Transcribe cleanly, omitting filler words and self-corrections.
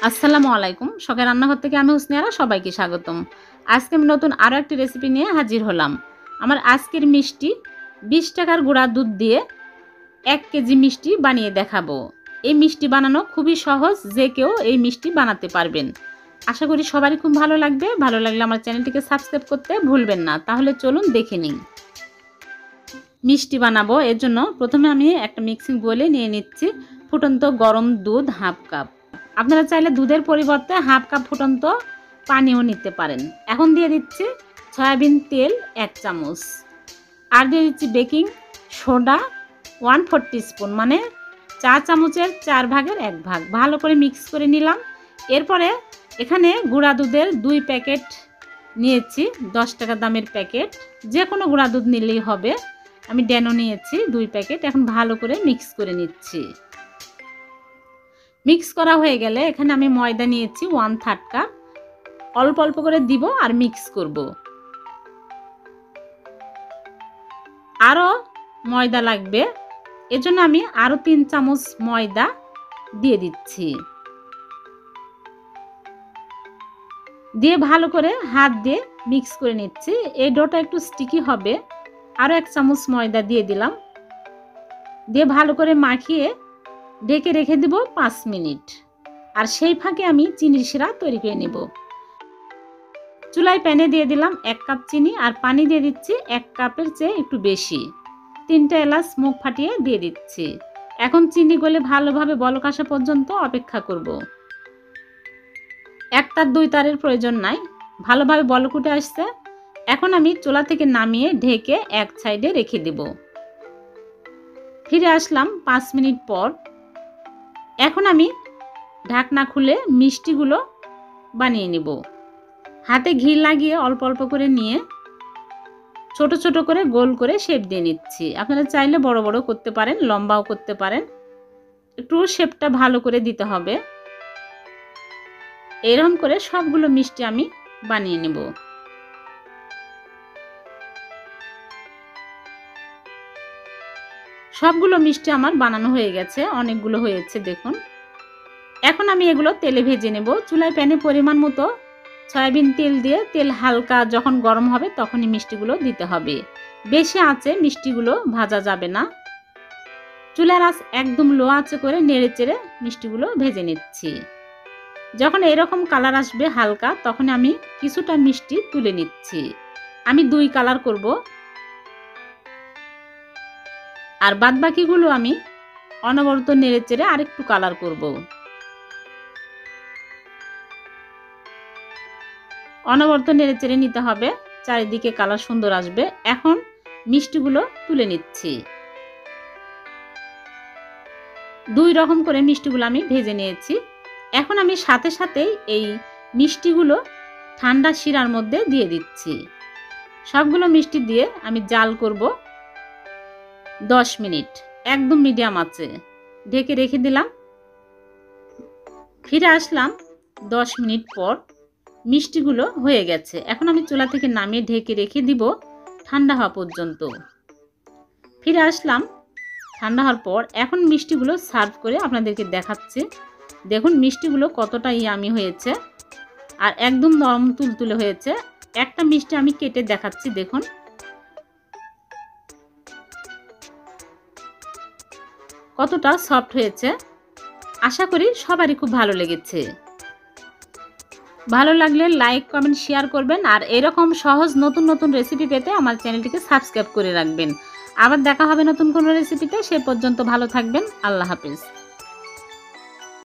আসসালামু আলাইকুম। শখের রান্নাঘর থেকে আমি হুসনিয়ারা সবাইকে স্বাগতম। আজকে আমি নতুন আরও একটি রেসিপি নিয়ে হাজির হলাম। আমার আজকের মিষ্টি 20 টাকার গুঁড়া দুধ দিয়ে 1 কেজি মিষ্টি বানিয়ে দেখাবো। এই মিষ্টি বানানো খুবই সহজ, যে কেউ এই মিষ্টি বানাতে পারবেন। আশা করি সবারই খুব ভালো লাগবে। ভালো লাগলে আমার চ্যানেলটিকে সাবস্ক্রাইব করতে ভুলবেন না। তাহলে চলুন দেখে নিই। মিষ্টি বানাবো, এর জন্য প্রথমে আমি একটা মিক্সিং বোলে নিয়ে নিচ্ছি ফুটন্ত গরম দুধ হাফ কাপ। আপনারা চাইলে দুধের পরিবর্তে হাফ কাপ ফুটন্ত পানিও নিতে পারেন। এখন দিয়ে দিচ্ছি সয়াবিন তেল 1 চামচ, আর দিয়ে দিচ্ছি বেকিং সোডা 1/4 টিস্পুন, মানে 4 চামচের 4 ভাগের 1 ভাগ। ভালো করে মিক্স করে নিলাম। এরপরে এখানে গুঁড়া দুধের 2 প্যাকেট নিয়েছি, 10 টাকা দামের প্যাকেট। যে কোনো গুঁড়া দুধ নিলেই হবে। আমি ড্যানো নিয়েছি 2 প্যাকেট। এখন ভালো করে মিক্স করে নিচ্ছি। মিক্স করা হয়ে গেলে এখানে আমি ময়দা নিয়েছি 1/3 কাপ। অল্প অল্প করে দিব আর মিক্স করব। আরও ময়দা লাগবে, এজন্য আমি আরও 3 চামচ ময়দা দিয়ে দিচ্ছি। দিয়ে ভালো করে হাত দিয়ে মিক্স করে নিচ্ছি। এই ডোটা একটু স্টিকি হবে। আরও 1 চামচ ময়দা দিয়ে দিলাম। দিয়ে ভালো করে মাখিয়ে ঢেকে রেখে দেব 5 মিনিট। আর সেই ফাঁকে আমি চিনির শিরা তৈরি করে নেব। চুলায় প্যানে দিয়ে দিলাম 1 কাপ চিনি, আর পানি দিয়ে দিচ্ছি 1 কাপের চেয়ে একটু বেশি। 3টা এলাচ মুখ ফাটিয়ে দিয়ে দিচ্ছি। এখন চিনি গলে ভালোভাবে বলক আসা পর্যন্ত অপেক্ষা করব। 1 তার 2 তারের প্রয়োজন নাই, ভালোভাবে বলক উঠে আসছে। এখন আমি চুলা থেকে নামিয়ে ঢেকে এক সাইডে রেখে দেব। ফিরে আসলাম 5 মিনিট পর। এখন আমি ঢাকনা খুলে মিষ্টিগুলো বানিয়ে নেব। হাতে ঘি লাগিয়ে অল্প অল্প করে নিয়ে ছোট ছোট করে গোল করে শেপ দিয়ে নিচ্ছি। আপনারা চাইলে বড় বড় করতে পারেন, লম্বাও করতে পারেন। একটু শেপটা ভালো করে দিতে হবে। এরকম করে সবগুলো মিষ্টি আমি বানিয়ে নেব। সবগুলো মিষ্টি আমার বানানো হয়ে গেছে, অনেকগুলো হয়েছে দেখুন। এখন আমি এগুলো তেলে ভেজে নেব। চুলায় প্যানে পরিমাণ মতো সয়াবিন তেল দিয়ে, তেল হালকা যখন গরম হবে তখনই মিষ্টিগুলো দিতে হবে। বেশি আঁচে মিষ্টিগুলো ভাজা যাবে না। চুলার আঁচ একদম লো আঁচে করে নেড়ে চেড়ে মিষ্টিগুলো ভেজে নিচ্ছি। যখন এরকম কালার আসবে হালকা, তখন আমি কিছুটা মিষ্টি তুলে নিচ্ছি। আমি 2 কালার করব, আর বাদ বাকিগুলো আমি অনবরত নেড়ে চেড়ে আরেকটু কালার করব। অনবরত নেড়ে চেড়ে নিতে হবে, চারিদিকে কালার সুন্দর আসবে। এখন মিষ্টিগুলো তুলে নিচ্ছি। 2 রকম করে মিষ্টিগুলো আমি ভেজে নিয়েছি। এখন আমি সাথে সাথেই এই মিষ্টিগুলো ঠান্ডা শিরার মধ্যে দিয়ে দিচ্ছি। সবগুলো মিষ্টি দিয়ে আমি জাল করব 10 মিনিট, একদম মিডিয়াম আঁচে ঢেকে রেখে দিলাম। ফিরে আসলাম 10 মিনিট পর। মিষ্টিগুলো হয়ে গেছে। এখন আমি চুলা থেকে নামিয়ে ঢেকে রেখে দিব ঠান্ডা হওয়া পর্যন্ত। ফিরে আসলাম ঠান্ডা হওয়ার পর। এখন মিষ্টিগুলো সার্ভ করে আপনাদেরকে দেখাচ্ছি। দেখুন মিষ্টিগুলো কতটা ইয়ামি হয়েছে, আর একদম নরম তুলতুলে হয়েছে। একটা মিষ্টি আমি কেটে দেখাচ্ছি, দেখুন কতটা সফট হয়েছে। আশা করি সবারই খুব ভালো লেগেছে। ভালো লাগলে লাইক কমেন্ট শেয়ার করবেন, আর এরকম সহজ নতুন নতুন রেসিপি পেতে আমার চ্যানেলটিকে সাবস্ক্রাইব করে রাখবেন। আবার দেখা হবে নতুন কোনো রেসিপিতে। সে পর্যন্ত ভালো থাকবেন। আল্লাহ হাফেজ।